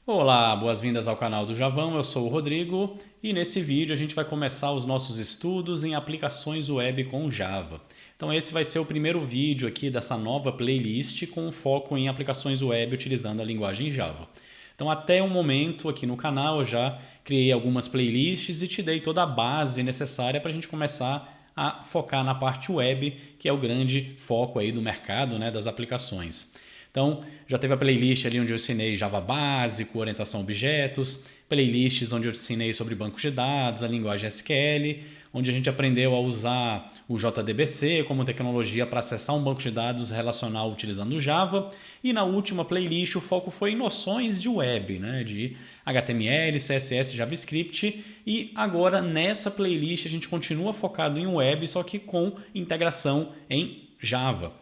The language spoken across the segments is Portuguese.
Olá, boas-vindas ao canal do Javão, eu sou o Rodrigo e nesse vídeo a gente vai começar os nossos estudos em aplicações web com Java. Então esse vai ser o primeiro vídeo aqui dessa nova playlist com foco em aplicações web utilizando a linguagem Java. Então até o momento aqui no canal eu já criei algumas playlists e te dei toda a base necessária para a gente começar a focar na parte web, que é o grande foco aí do mercado, né, das aplicações. Então, já teve a playlist ali onde eu ensinei Java básico, orientação a objetos, playlists onde eu ensinei sobre bancos de dados, a linguagem SQL, onde a gente aprendeu a usar o JDBC como tecnologia para acessar um banco de dados relacional utilizando o Java. E na última playlist o foco foi em noções de web, né, de HTML, CSS, JavaScript. E agora nessa playlist a gente continua focado em web, só que com integração em Java.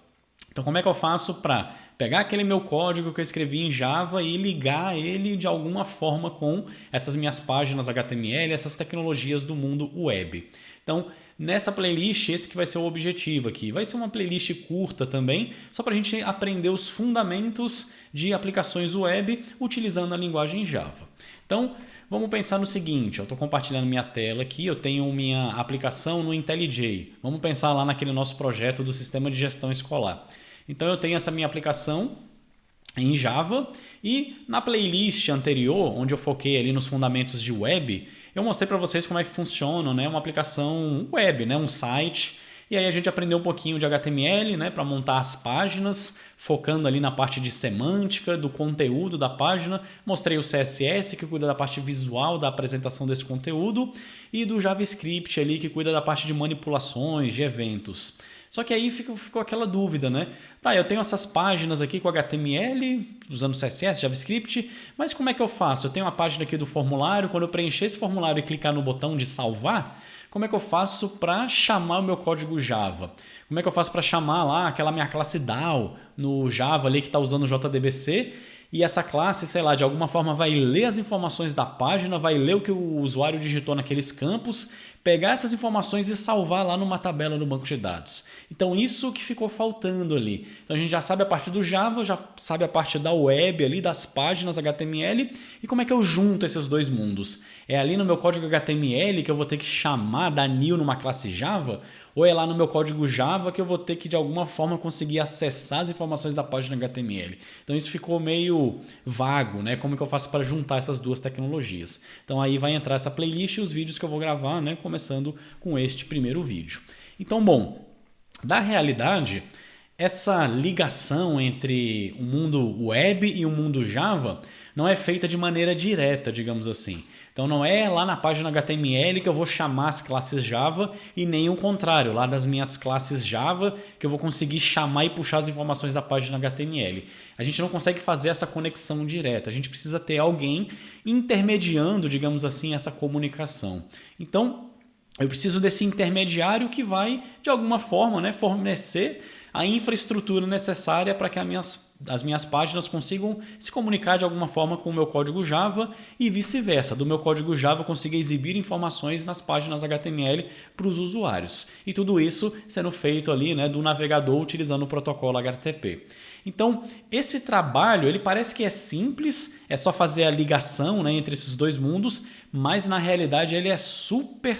Então como é que eu faço para pegar aquele meu código que eu escrevi em Java e ligar ele de alguma forma com essas minhas páginas HTML, essas tecnologias do mundo web? Então, nessa playlist, esse que vai ser o objetivo aqui. Vai ser uma playlist curta também, só para a gente aprender os fundamentos de aplicações web utilizando a linguagem Java. Então, vamos pensar no seguinte, eu estou compartilhando minha tela aqui, eu tenho minha aplicação no IntelliJ. Vamos pensar lá naquele nosso projeto do sistema de gestão escolar. Então eu tenho essa minha aplicação em Java e na playlist anterior, onde eu foquei ali nos fundamentos de web, eu mostrei para vocês como é que funciona, né, uma aplicação web, né, um site. E aí a gente aprendeu um pouquinho de HTML, né, para montar as páginas, focando ali na parte de semântica, do conteúdo da página. Mostrei o CSS, que cuida da parte visual da apresentação desse conteúdo, e do JavaScript ali, que cuida da parte de manipulações, de eventos. Só que aí ficou aquela dúvida, né? Tá, eu tenho essas páginas aqui com HTML, usando CSS, JavaScript, mas como é que eu faço? Eu tenho uma página aqui do formulário, quando eu preencher esse formulário e clicar no botão de salvar, como é que eu faço para chamar o meu código Java? Como é que eu faço para chamar lá aquela minha classe DAO no Java ali que está usando o JDBC? E essa classe, sei lá, de alguma forma vai ler as informações da página, vai ler o que o usuário digitou naqueles campos, pegar essas informações e salvar lá numa tabela no banco de dados. Então isso que ficou faltando ali. Então a gente já sabe a parte do Java, já sabe a parte da web ali, das páginas HTML, e como é que eu junto esses dois mundos? É ali no meu código HTML que eu vou ter que chamar da new numa classe Java? Ou é lá no meu código Java que eu vou ter que de alguma forma conseguir acessar as informações da página HTML? Então isso ficou meio vago, né? Como que eu faço para juntar essas duas tecnologias? Então aí vai entrar essa playlist e os vídeos que eu vou gravar, né? Começando com este primeiro vídeo. Então, bom, da realidade, essa ligação entre o mundo web e o mundo Java não é feita de maneira direta, digamos assim. Então não é lá na página HTML que eu vou chamar as classes Java e nem o contrário, lá das minhas classes Java que eu vou conseguir chamar e puxar as informações da página HTML. A gente não consegue fazer essa conexão direta, a gente precisa ter alguém intermediando, digamos assim, essa comunicação. Então, eu preciso desse intermediário que vai, de alguma forma, né, fornecer a infraestrutura necessária para que as minhas páginas consigam se comunicar de alguma forma com o meu código Java e vice-versa. Do meu código Java consiga exibir informações nas páginas HTML para os usuários. E tudo isso sendo feito ali, né, do navegador utilizando o protocolo HTTP. Então, esse trabalho ele parece que é simples, é só fazer a ligação, né, entre esses dois mundos, mas na realidade ele é super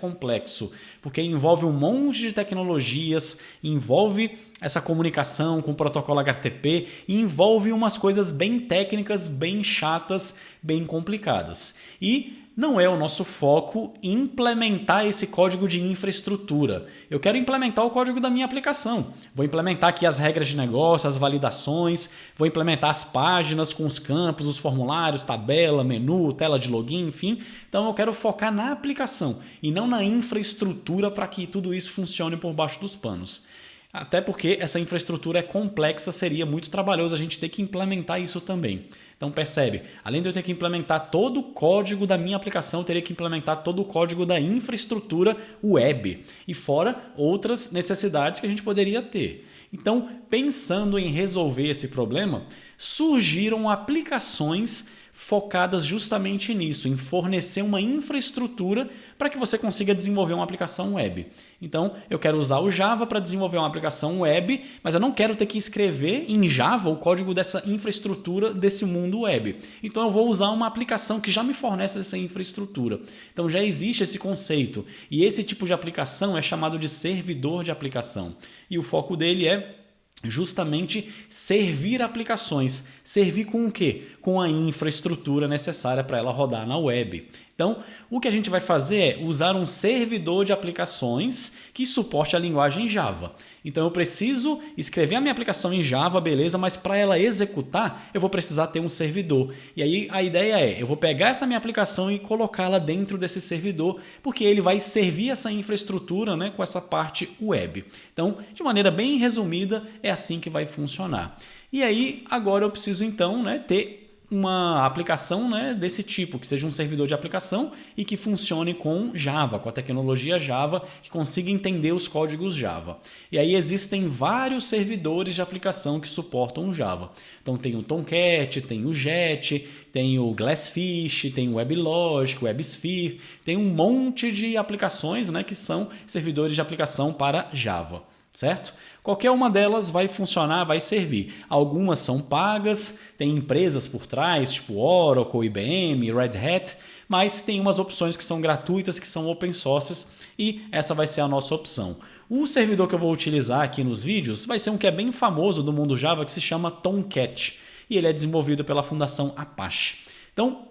complexo, porque envolve um monte de tecnologias, envolve essa comunicação com o protocolo HTTP e envolve umas coisas bem técnicas, bem chatas, bem complicadas. E não é o nosso foco implementar esse código de infraestrutura. Eu quero implementar o código da minha aplicação. Vou implementar aqui as regras de negócio, as validações, vou implementar as páginas com os campos, os formulários, tabela, menu, tela de login, enfim. Então eu quero focar na aplicação e não na infraestrutura para que tudo isso funcione por baixo dos panos. Até porque essa infraestrutura é complexa, seria muito trabalhoso a gente ter que implementar isso também. Então percebe, além de eu ter que implementar todo o código da minha aplicação, eu teria que implementar todo o código da infraestrutura web. E fora outras necessidades que a gente poderia ter. Então, pensando em resolver esse problema, surgiram aplicações focadas justamente nisso, em fornecer uma infraestrutura para que você consiga desenvolver uma aplicação web. Então, eu quero usar o Java para desenvolver uma aplicação web, mas eu não quero ter que escrever em Java o código dessa infraestrutura desse mundo web. Então, eu vou usar uma aplicação que já me fornece essa infraestrutura. Então, já existe esse conceito. E esse tipo de aplicação é chamado de servidor de aplicação. E o foco dele é justamente servir aplicações. Servir com o quê? Com a infraestrutura necessária para ela rodar na web. Então, o que a gente vai fazer é usar um servidor de aplicações que suporte a linguagem Java. Então, eu preciso escrever a minha aplicação em Java, beleza, mas para ela executar, eu vou precisar ter um servidor. E aí, a ideia é, eu vou pegar essa minha aplicação e colocá-la dentro desse servidor, porque ele vai servir essa infraestrutura, né, com essa parte web. Então, de maneira bem resumida, é assim que vai funcionar. E aí, agora eu preciso então, né, ter uma aplicação, né, desse tipo, que seja um servidor de aplicação e que funcione com Java, com a tecnologia Java, que consiga entender os códigos Java. E aí existem vários servidores de aplicação que suportam Java. Então tem o Tomcat, tem o Jet, tem o Glassfish, tem o WebLogic, o WebSphere, tem um monte de aplicações, né, que são servidores de aplicação para Java, certo? Qualquer uma delas vai funcionar, vai servir. Algumas são pagas, tem empresas por trás, tipo Oracle, IBM, Red Hat, mas tem umas opções que são gratuitas, que são open sources, e essa vai ser a nossa opção. O servidor que eu vou utilizar aqui nos vídeos vai ser um que é bem famoso do mundo Java, que se chama Tomcat, e ele é desenvolvido pela Fundação Apache. Então,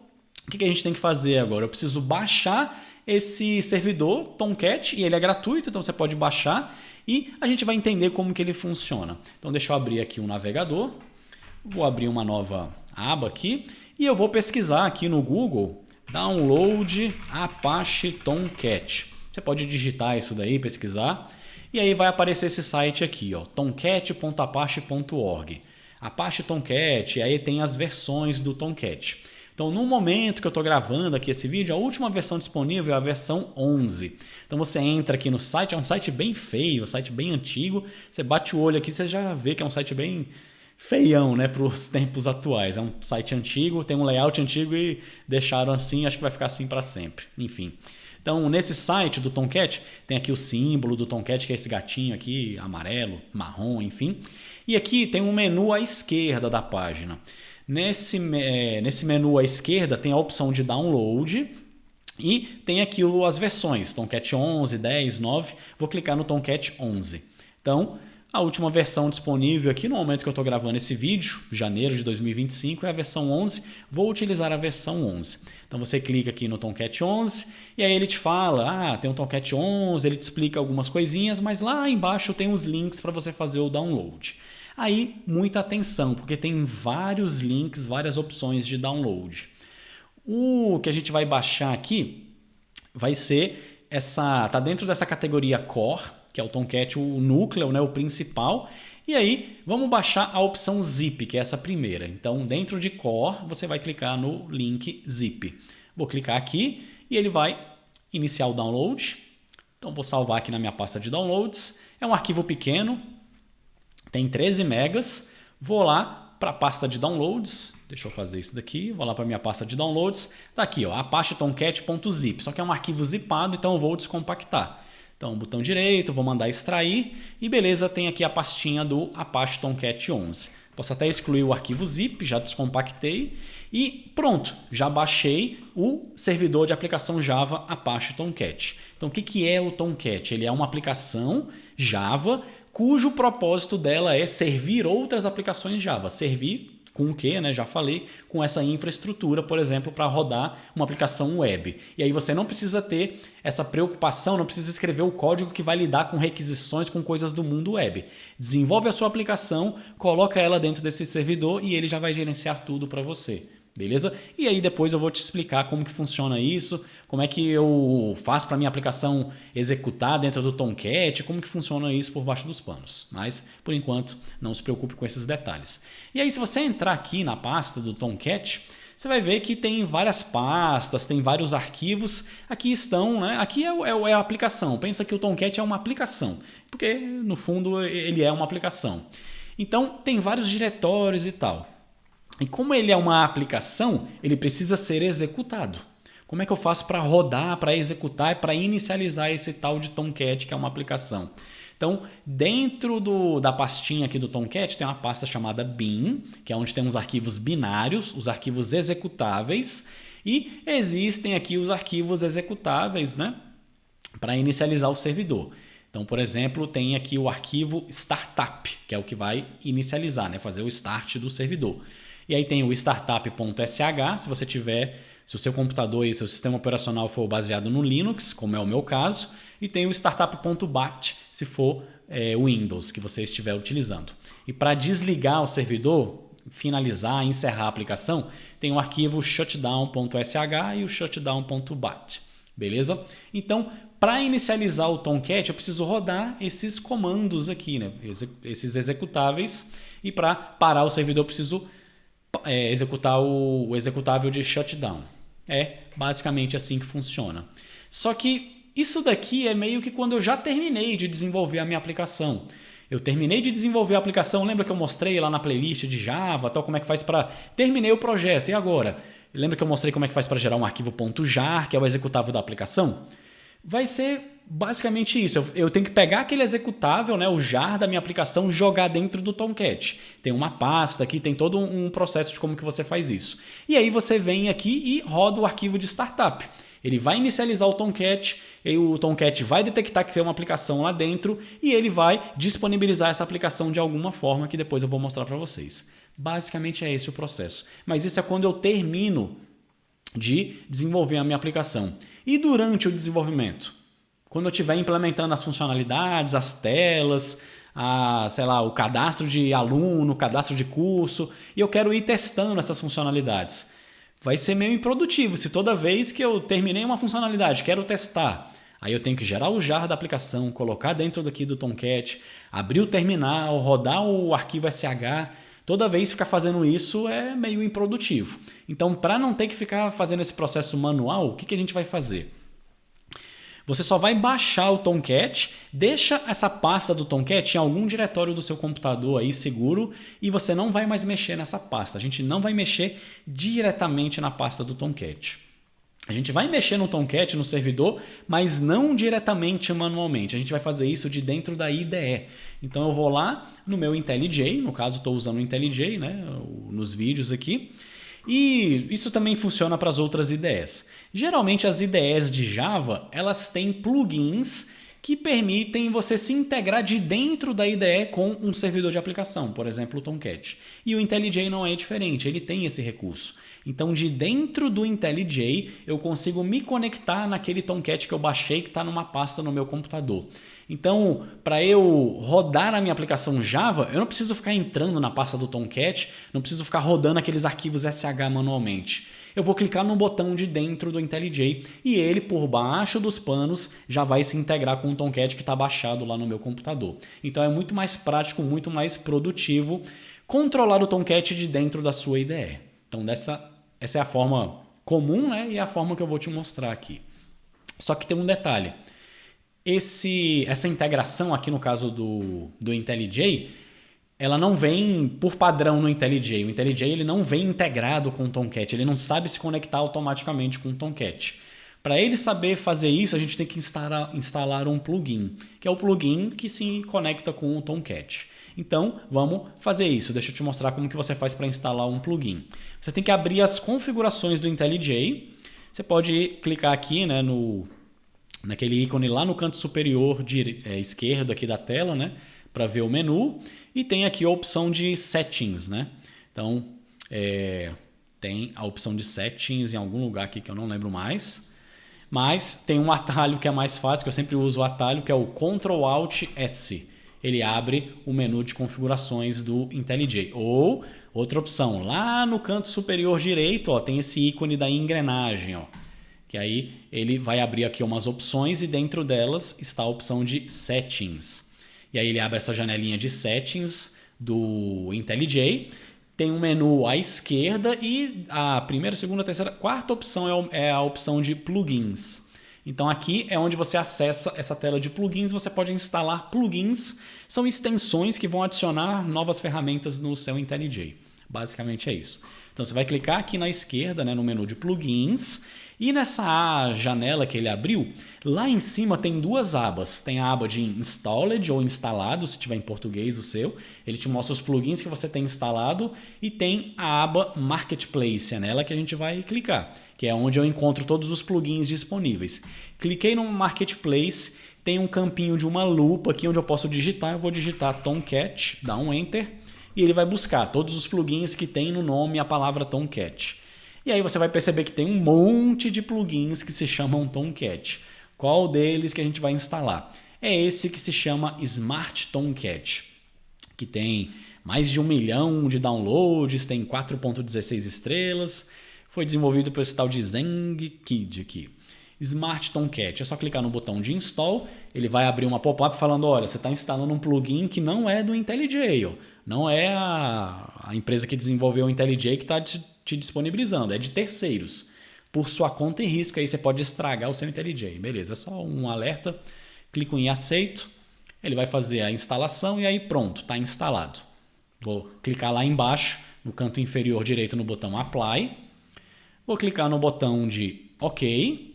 o que a gente tem que fazer agora? Eu preciso baixar esse servidor Tomcat, e ele é gratuito, então você pode baixar, e a gente vai entender como que ele funciona. Então deixa eu abrir aqui um navegador, vou abrir uma nova aba aqui, e eu vou pesquisar aqui no Google, download Apache Tomcat. Você pode digitar isso daí, pesquisar, e aí vai aparecer esse site aqui, ó, tomcat.apache.org. Apache Tomcat, e aí tem as versões do Tomcat. Então, no momento que eu estou gravando aqui esse vídeo, a última versão disponível é a versão 11. Então, você entra aqui no site, é um site bem feio, um site bem antigo. Você bate o olho aqui, você já vê que é um site bem feião, né, para os tempos atuais. É um site antigo, tem um layout antigo e deixaram assim, acho que vai ficar assim para sempre. Enfim. Então, nesse site do Tomcat, tem aqui o símbolo do Tomcat, que é esse gatinho aqui, amarelo, marrom, enfim. E aqui tem um menu à esquerda da página. Nesse menu à esquerda tem a opção de download e tem aqui as versões, Tomcat 11, 10, 9. Vou clicar no Tomcat 11. Então, a última versão disponível aqui no momento que eu estou gravando esse vídeo, janeiro de 2025, é a versão 11. Vou utilizar a versão 11. Então você clica aqui no Tomcat 11 e aí ele te fala, tem um Tomcat 11, ele te explica algumas coisinhas, mas lá embaixo tem os links para você fazer o download. Aí, muita atenção, porque tem vários links, várias opções de download. O que a gente vai baixar aqui vai ser tá dentro dessa categoria Core, que é o Tomcat, o núcleo, né, o principal. E aí, vamos baixar a opção Zip, que é essa primeira. Então, dentro de Core, você vai clicar no link Zip. Vou clicar aqui e ele vai iniciar o download. Então, vou salvar aqui na minha pasta de downloads. É um arquivo pequeno, tem 13 megas. Vou lá para a pasta de downloads. Deixa eu fazer isso daqui. Vou lá para a minha pasta de downloads. Está aqui, ó, apache tomcat.zip. Só que é um arquivo zipado, então eu vou descompactar. Então, botão direito, vou mandar extrair. E beleza, tem aqui a pastinha do Apache Tomcat 11. Posso até excluir o arquivo zip, já descompactei. E pronto, já baixei o servidor de aplicação Java Apache Tomcat. Então, o que é o Tomcat? Ele é uma aplicação Java cujo propósito dela é servir outras aplicações Java. Servir com o quê? Né? Já falei, com essa infraestrutura, por exemplo, para rodar uma aplicação web. E aí você não precisa ter essa preocupação, não precisa escrever o código que vai lidar com requisições, com coisas do mundo web. Desenvolve a sua aplicação, coloca ela dentro desse servidor e ele já vai gerenciar tudo para você. Beleza? E aí depois eu vou te explicar como que funciona isso, como é que eu faço para minha aplicação executar dentro do Tomcat, como que funciona isso por baixo dos panos. Mas, por enquanto, não se preocupe com esses detalhes. E aí, se você entrar aqui na pasta do Tomcat, você vai ver que tem várias pastas, tem vários arquivos. Aqui estão, né? Aqui é a aplicação. Pensa que o Tomcat é uma aplicação, porque no fundo ele é uma aplicação. Então, tem vários diretórios e tal. E como ele é uma aplicação, ele precisa ser executado. Como é que eu faço para rodar, para executar e para inicializar esse tal de Tomcat, que é uma aplicação? Então, dentro da pastinha aqui do Tomcat, tem uma pasta chamada bin, que é onde tem os arquivos binários, os arquivos executáveis, e existem aqui os arquivos executáveis, né, para inicializar o servidor. Então, por exemplo, tem aqui o arquivo startup, que é o que vai inicializar, né, fazer o start do servidor. E aí tem o startup.sh, se o seu computador e seu sistema operacional for baseado no Linux, como é o meu caso, e tem o startup.bat, se for o Windows que você estiver utilizando. E para desligar o servidor, finalizar, encerrar a aplicação, tem o arquivo shutdown.sh e o shutdown.bat. Beleza? Então, para inicializar o Tomcat, eu preciso rodar esses comandos aqui, né? Esses executáveis, e para parar o servidor, eu preciso executar o executável de shutdown. É basicamente assim que funciona. Só que isso daqui é meio que quando eu já terminei de desenvolver a minha aplicação. Eu terminei de desenvolver a aplicação, lembra que eu mostrei lá na playlist de Java, tal, como é que faz para... Terminei o projeto, e agora? Lembra que eu mostrei como é que faz para gerar um arquivo .jar, que é o executável da aplicação? Vai ser basicamente isso. Eu tenho que pegar aquele executável, né, o jar da minha aplicação, jogar dentro do Tomcat. Tem uma pasta aqui, tem todo um processo de como que você faz isso. E aí você vem aqui e roda o arquivo de startup. Ele vai inicializar o Tomcat, e o Tomcat vai detectar que tem uma aplicação lá dentro e ele vai disponibilizar essa aplicação de alguma forma que depois eu vou mostrar para vocês. Basicamente é esse o processo. Mas isso é quando eu termino de desenvolver a minha aplicação. E durante o desenvolvimento? Quando eu estiver implementando as funcionalidades, as telas, o cadastro de aluno, o cadastro de curso, e eu quero ir testando essas funcionalidades. Vai ser meio improdutivo se toda vez que eu terminei uma funcionalidade, quero testar, aí eu tenho que gerar o jar da aplicação, colocar dentro daqui do Tomcat, abrir o terminal, rodar o arquivo SH. Toda vez ficar fazendo isso é meio improdutivo. Então, para não ter que ficar fazendo esse processo manual, o que a gente vai fazer? Você só vai baixar o Tomcat, deixa essa pasta do Tomcat em algum diretório do seu computador aí seguro e você não vai mais mexer nessa pasta. A gente não vai mexer diretamente na pasta do Tomcat. A gente vai mexer no Tomcat, no servidor, mas não diretamente manualmente. A gente vai fazer isso de dentro da IDE. Então eu vou lá no meu IntelliJ, no caso estou usando o IntelliJ, né, nos vídeos aqui. E isso também funciona para as outras IDEs. Geralmente as IDEs de Java, elas têm plugins que permitem você se integrar de dentro da IDE com um servidor de aplicação, por exemplo, o Tomcat. E o IntelliJ não é diferente, ele tem esse recurso. Então, de dentro do IntelliJ, eu consigo me conectar naquele Tomcat que eu baixei, que está numa pasta no meu computador. Então, para eu rodar a minha aplicação Java, eu não preciso ficar entrando na pasta do Tomcat, não preciso ficar rodando aqueles arquivos SH manualmente. Eu vou clicar no botão de dentro do IntelliJ e ele, por baixo dos panos, já vai se integrar com o Tomcat que está baixado lá no meu computador. Então é muito mais prático, muito mais produtivo controlar o Tomcat de dentro da sua IDE. Então essa é a forma comum, né? E é a forma que eu vou te mostrar aqui. Só que tem um detalhe. Essa integração aqui no caso do IntelliJ, ela não vem por padrão no IntelliJ. O IntelliJ ele não vem integrado com o Tomcat, ele não sabe se conectar automaticamente com o Tomcat. Para ele saber fazer isso, a gente tem que instalar um plugin, que é o plugin que se conecta com o Tomcat. Então, vamos fazer isso. Deixa eu te mostrar como que você faz para instalar um plugin. Você tem que abrir as configurações do IntelliJ. Você pode clicar aqui, né, naquele ícone lá no canto superior esquerdo aqui da tela, né, para ver o menu. E tem aqui a opção de Settings, né? Então, tem a opção de Settings em algum lugar aqui que eu não lembro mais. Mas tem um atalho que é mais fácil, que eu sempre uso o atalho, que é o Ctrl+Alt+S. Ele abre o menu de configurações do IntelliJ. Ou, outra opção, lá no canto superior direito, ó, tem esse ícone da engrenagem, ó, que aí ele vai abrir aqui umas opções e dentro delas está a opção de Settings. E aí ele abre essa janelinha de Settings do IntelliJ. Tem um menu à esquerda e a primeira, segunda, terceira, quarta opção é a opção de Plugins. Então aqui é onde você acessa essa tela de plugins, você pode instalar plugins, são extensões que vão adicionar novas ferramentas no seu IntelliJ. Basicamente é isso. Então você vai clicar aqui na esquerda, né, no menu de plugins, e nessa janela que ele abriu, lá em cima tem duas abas. Tem a aba de Installed ou instalado, se tiver em português o seu. Ele te mostra os plugins que você tem instalado e tem a aba Marketplace, é nela que a gente vai clicar, que é onde eu encontro todos os plugins disponíveis. Cliquei no Marketplace, tem um campinho de uma lupa aqui onde eu posso digitar. Eu vou digitar Tomcat, dá um Enter, e ele vai buscar todos os plugins que tem no nome a palavra Tomcat. E aí você vai perceber que tem um monte de plugins que se chamam Tomcat. Qual deles que a gente vai instalar? É esse que se chama Smart Tomcat, que tem mais de 1 milhão de downloads, tem 4.16 estrelas, foi desenvolvido por esse tal de ZengKid aqui. Smart Tomcat, é só clicar no botão de install, ele vai abrir uma pop-up falando, olha, você está instalando um plugin que não é do IntelliJ, não é a empresa que desenvolveu o IntelliJ que está te disponibilizando, é de terceiros. Por sua conta e risco, aí você pode estragar o seu IntelliJ. Beleza, é só um alerta, clico em aceito, ele vai fazer a instalação e aí pronto, está instalado. Vou clicar lá embaixo, no canto inferior direito no botão Apply, vou clicar no botão de OK.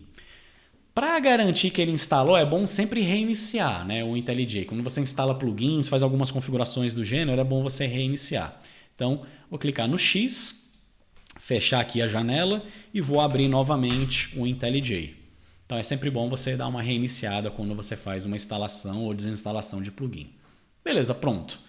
Para garantir que ele instalou, é bom sempre reiniciar, né, o IntelliJ. Quando você instala plugins, faz algumas configurações do gênero, é bom você reiniciar. Então, vou clicar no X, fechar aqui a janela e vou abrir novamente o IntelliJ. Então, é sempre bom você dar uma reiniciada quando você faz uma instalação ou desinstalação de plugin. Beleza, pronto.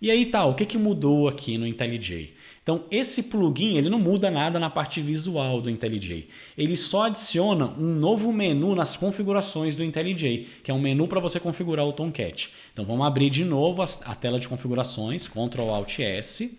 E aí tá, o que mudou aqui no IntelliJ? Então, esse plugin ele não muda nada na parte visual do IntelliJ. Ele só adiciona um novo menu nas configurações do IntelliJ, que é um menu para você configurar o Tomcat. Então, vamos abrir de novo a tela de configurações, Ctrl Alt S.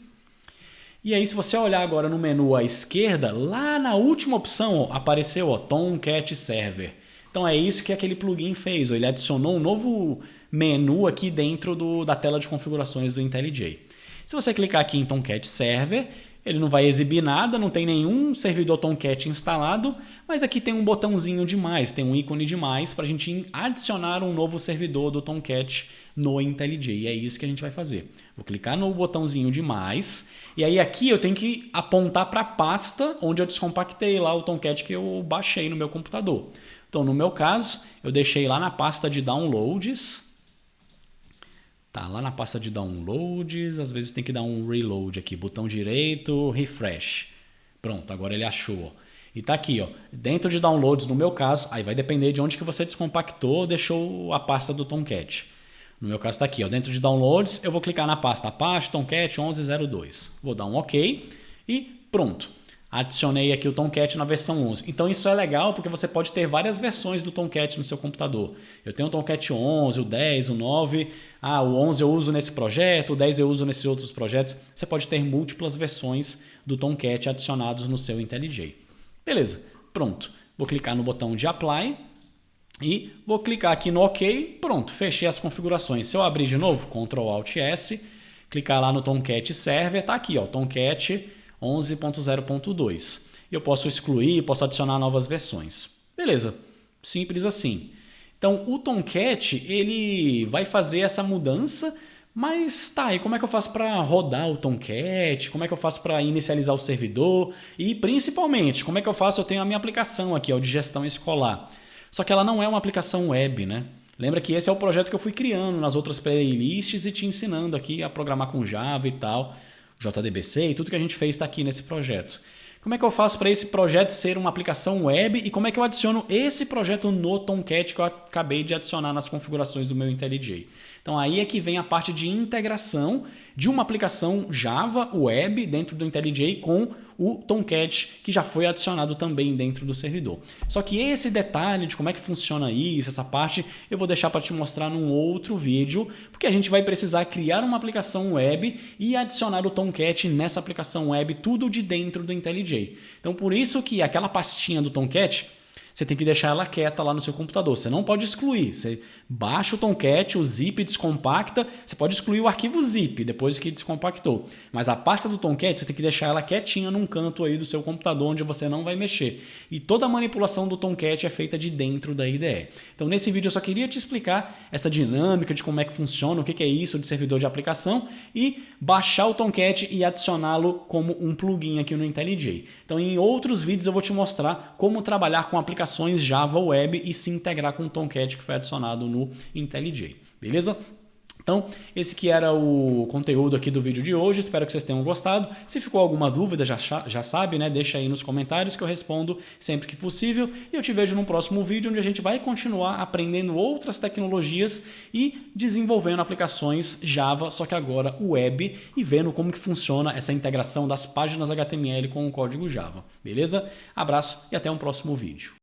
E aí, se você olhar agora no menu à esquerda, lá na última opção apareceu ó, Tomcat Server. Então, é isso que aquele plugin fez. Ó, ele adicionou um novo menu aqui dentro da tela de configurações do IntelliJ. Se você clicar aqui em Tomcat Server, ele não vai exibir nada, não tem nenhum servidor Tomcat instalado, mas aqui tem um botãozinho de mais, tem um ícone de mais para a gente adicionar um novo servidor do Tomcat no IntelliJ. E é isso que a gente vai fazer. Vou clicar no botãozinho de mais, e aí aqui eu tenho que apontar para a pasta onde eu descompactei lá o Tomcat que eu baixei no meu computador. Então, no meu caso, eu deixei lá na pasta de downloads. Tá, lá na pasta de downloads, às vezes tem que dar um reload aqui, botão direito, refresh. Pronto, agora ele achou. E tá aqui, ó, dentro de downloads no meu caso, aí vai depender de onde que você descompactou ou deixou a pasta do Tomcat. No meu caso tá aqui, ó, dentro de downloads, eu vou clicar na pasta Apache Tomcat 1102. Vou dar um OK e pronto. Adicionei aqui o Tomcat na versão 11. Então isso é legal porque você pode ter várias versões do Tomcat no seu computador. Eu tenho o Tomcat 11, o 10, o 9. O 11 eu uso nesse projeto, o 10 eu uso nesses outros projetos. Você pode ter múltiplas versões do Tomcat adicionados no seu IntelliJ. Beleza, pronto. Vou clicar no botão de Apply e vou clicar aqui no OK. Pronto, fechei as configurações. Se eu abrir de novo, Ctrl Alt S, clicar lá no Tomcat Server, tá aqui, ó, Tomcat 11.0.2. Eu posso excluir, posso adicionar novas versões. Beleza, simples assim. Então, o Tomcat, ele vai fazer essa mudança, mas tá, e como é que eu faço para rodar o Tomcat? Como é que eu faço para inicializar o servidor? E, principalmente, como é que eu faço? Eu tenho a minha aplicação aqui, ó, de gestão escolar. Só que ela não é uma aplicação web, né? Lembra que esse é o projeto que eu fui criando nas outras playlists e te ensinando aqui a programar com Java e tal. JDBC e tudo que a gente fez está aqui nesse projeto. Como é que eu faço para esse projeto ser uma aplicação web e como é que eu adiciono esse projeto no Tomcat que eu acabei de adicionar nas configurações do meu IntelliJ? Então aí é que vem a parte de integração de uma aplicação Java web dentro do IntelliJ com o Tomcat que já foi adicionado também dentro do servidor. Só que esse detalhe de como é que funciona isso, essa parte, eu vou deixar para te mostrar num outro vídeo, porque a gente vai precisar criar uma aplicação web e adicionar o Tomcat nessa aplicação web, tudo de dentro do IntelliJ. Então por isso que aquela pastinha do Tomcat, você tem que deixar ela quieta lá no seu computador. Você não pode excluir. Você baixa o Tomcat, o zip descompacta, você pode excluir o arquivo zip depois que descompactou. Mas a pasta do Tomcat você tem que deixar ela quietinha num canto aí do seu computador onde você não vai mexer. E toda a manipulação do Tomcat é feita de dentro da IDE. Então nesse vídeo eu só queria te explicar essa dinâmica de como é que funciona, o que é isso de servidor de aplicação e baixar o Tomcat e adicioná-lo como um plugin aqui no IntelliJ. Então em outros vídeos eu vou te mostrar como trabalhar com aplicações Java Web e se integrar com o Tomcat que foi adicionado no IntelliJ, beleza? Então, esse que era o conteúdo aqui do vídeo de hoje, espero que vocês tenham gostado. Se ficou alguma dúvida, já sabe, né? Deixa aí nos comentários que eu respondo sempre que possível. E eu te vejo no próximo vídeo, onde a gente vai continuar aprendendo outras tecnologias e desenvolvendo aplicações Java, só que agora web, e vendo como que funciona essa integração das páginas HTML com o código Java, beleza? Abraço e até um próximo vídeo.